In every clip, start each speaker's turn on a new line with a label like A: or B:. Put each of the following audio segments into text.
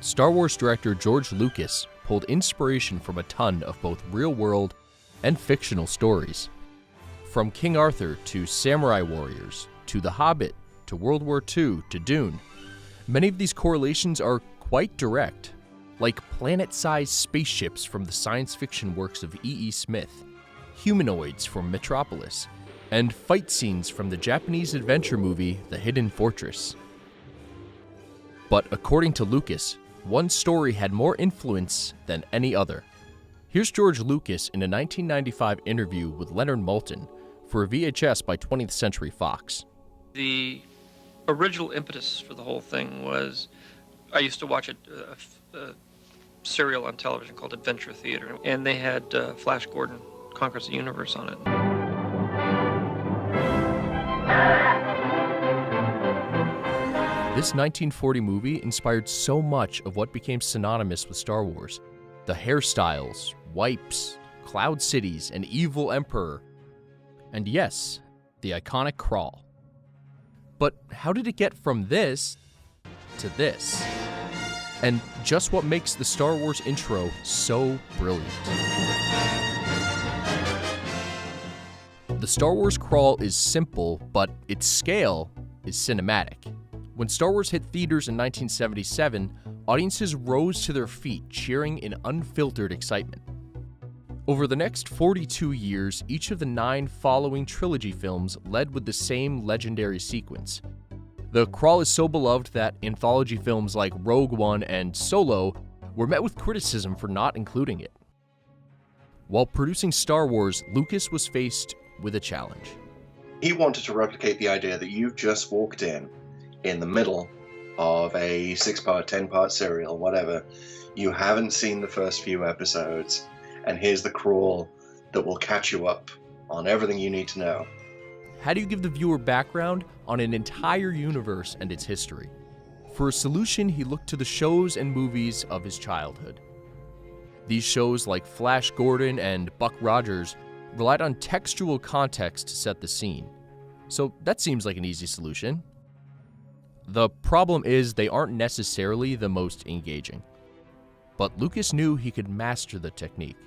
A: Star Wars director George Lucas pulled inspiration from a ton of both real-world and fictional stories. From King Arthur to Samurai Warriors, to The Hobbit, to World War II, to Dune, many of these correlations are quite direct, like planet-sized spaceships from the science fiction works of E.E. Smith, humanoids from Metropolis, and fight scenes from the Japanese adventure movie The Hidden Fortress. But according to Lucas, one story had more influence than any other. Here's George Lucas in a 1995 interview with Leonard Maltin for a VHS by 20th Century Fox.
B: The original impetus for the whole thing was, I used to watch a serial on television called Adventure Theater, and they had Flash Gordon Conquers the Universe on it.
A: This 1940 movie inspired so much of what became synonymous with Star Wars. The hairstyles, wipes, cloud cities, an evil emperor, and yes, the iconic crawl. But how did it get from this to this? And just what makes the Star Wars intro so brilliant? The Star Wars crawl is simple, but its scale is cinematic. When Star Wars hit theaters in 1977, audiences rose to their feet, cheering in unfiltered excitement. Over the next 42 years, each of the 9 following trilogy films led with the same legendary sequence. The crawl is so beloved that anthology films like Rogue One and Solo were met with criticism for not including it. While producing Star Wars, Lucas was faced with a challenge.
C: He wanted to replicate the idea that you've just walked in the middle of a 6-part, 10-part serial, whatever. You haven't seen the first few episodes, and here's the crawl that will catch you up on everything you need to know.
A: How do you give the viewer background on an entire universe and its history? For a solution, he looked to the shows and movies of his childhood. These shows, like Flash Gordon and Buck Rogers, relied on textual context to set the scene. So that seems like an easy solution. The problem is they aren't necessarily the most engaging. But Lucas knew he could master the technique.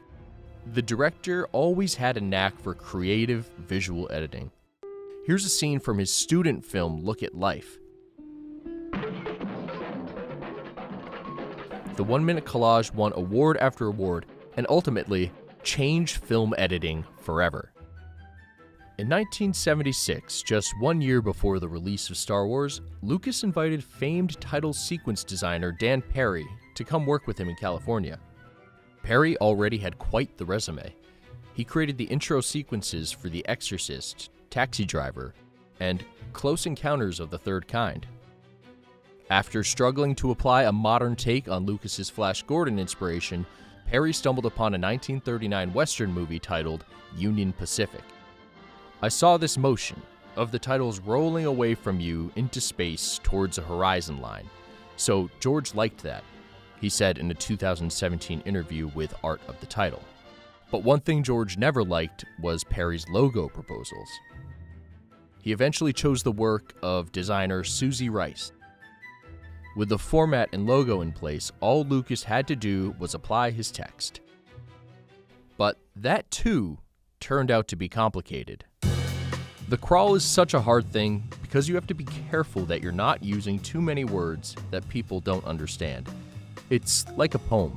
A: The director always had a knack for creative visual editing. Here's a scene from his student film, Look at Life. The 1-minute collage won award after award and ultimately changed film editing forever. In 1976, just 1 year before the release of Star Wars, Lucas invited famed title sequence designer Dan Perry to come work with him in California. Perry already had quite the resume. He created the intro sequences for The Exorcist, Taxi Driver, and Close Encounters of the Third Kind. After struggling to apply a modern take on Lucas's Flash Gordon inspiration, Perry stumbled upon a 1939 Western movie titled Union Pacific. I saw this motion of the titles rolling away from you into space towards a horizon line. So George liked that, he said in a 2017 interview with Art of the Title. But one thing George never liked was Perry's logo proposals. He eventually chose the work of designer Susie Rice. With the format and logo in place, all Lucas had to do was apply his text. But that too turned out to be complicated. The crawl is such a hard thing because you have to be careful that you're not using too many words that people don't understand. It's like a poem.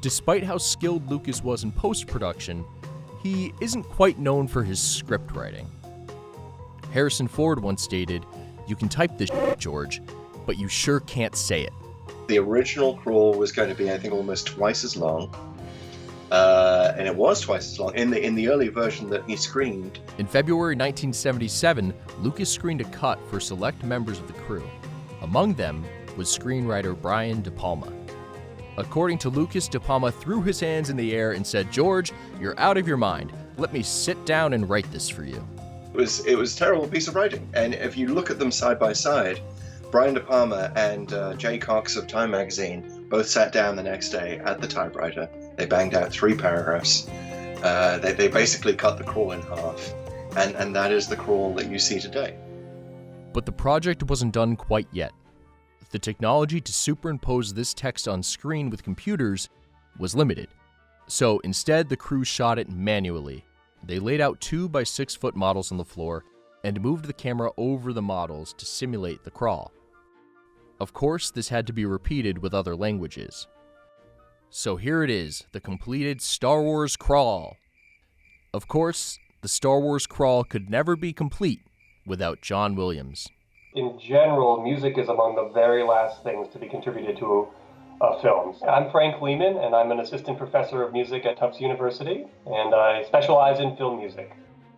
A: Despite how skilled Lucas was in post-production, he isn't quite known for his script writing. Harrison Ford once stated, "You can type this shit, George, but you sure can't say it."
C: The original crawl was going to be, I think, almost twice as long. And it was twice as long in the early version that he screened.
A: In February 1977, Lucas screened a cut for select members of the crew. Among them was screenwriter Brian De Palma. According to Lucas, De Palma threw his hands in the air and said, "George, you're out of your mind. Let me sit down and write this for you."
C: It was a terrible piece of writing. And if you look at them side by side, Brian De Palma and Jay Cox of Time magazine both sat down the next day at the typewriter. They banged out 3 paragraphs. They basically cut the crawl in half. And that is the crawl that you see today.
A: But the project wasn't done quite yet. The technology to superimpose this text on screen with computers was limited. So instead, the crew shot it manually. They laid out 2 by 6 foot models on the floor and moved the camera over the models to simulate the crawl. Of course, this had to be repeated with other languages. So here it is, the completed Star Wars crawl. Of course, the Star Wars crawl could never be complete without John Williams.
D: In general, music is among the very last things to be contributed to films. I'm Frank Lehman, and I'm an assistant professor of music at Tufts University, and I specialize in film music.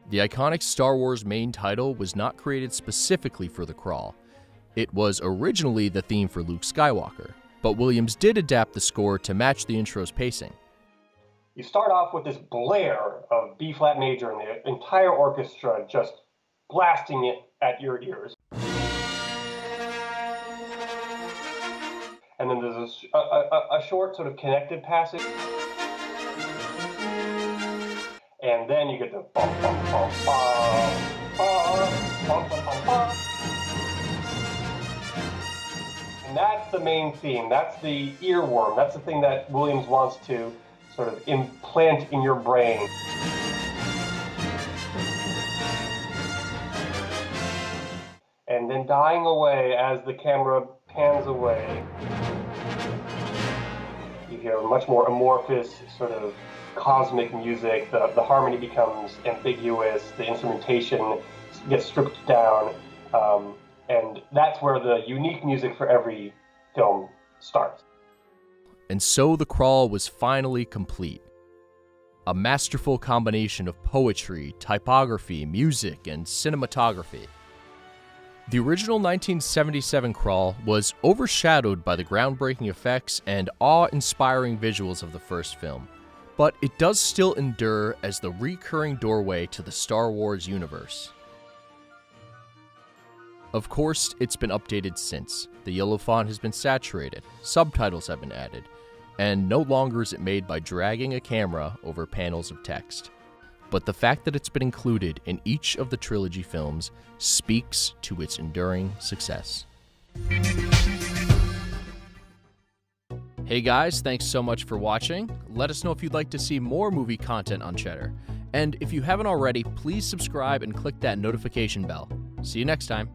A: The iconic Star Wars main title was not created specifically for the crawl. It was originally the theme for Luke Skywalker, but Williams did adapt the score to match the intro's pacing.
D: You start off with this blare of B-flat major and the entire orchestra just blasting it at your ears. And then there's a short sort of connected passage. And then you get the bum, bum, bum, bum, bum, bum, bum, bum, bum. And that's the main theme. That's the earworm. That's the thing that Williams wants to sort of implant in your brain. And then dying away as the camera pans away. You hear much more amorphous, sort of cosmic music. The harmony becomes ambiguous. The instrumentation gets stripped down. And that's where the unique music for every film starts.
A: And so the crawl was finally complete. A masterful combination of poetry, typography, music, and cinematography. The original 1977 crawl was overshadowed by the groundbreaking effects and awe-inspiring visuals of the first film, but it does still endure as the recurring doorway to the Star Wars universe. Of course, it's been updated since. The yellow font has been saturated, subtitles have been added, and no longer is it made by dragging a camera over panels of text. But the fact that it's been included in each of the trilogy films speaks to its enduring success. Hey guys, thanks so much for watching. Let us know if you'd like to see more movie content on Cheddar. And if you haven't already, please subscribe and click that notification bell. See you next time.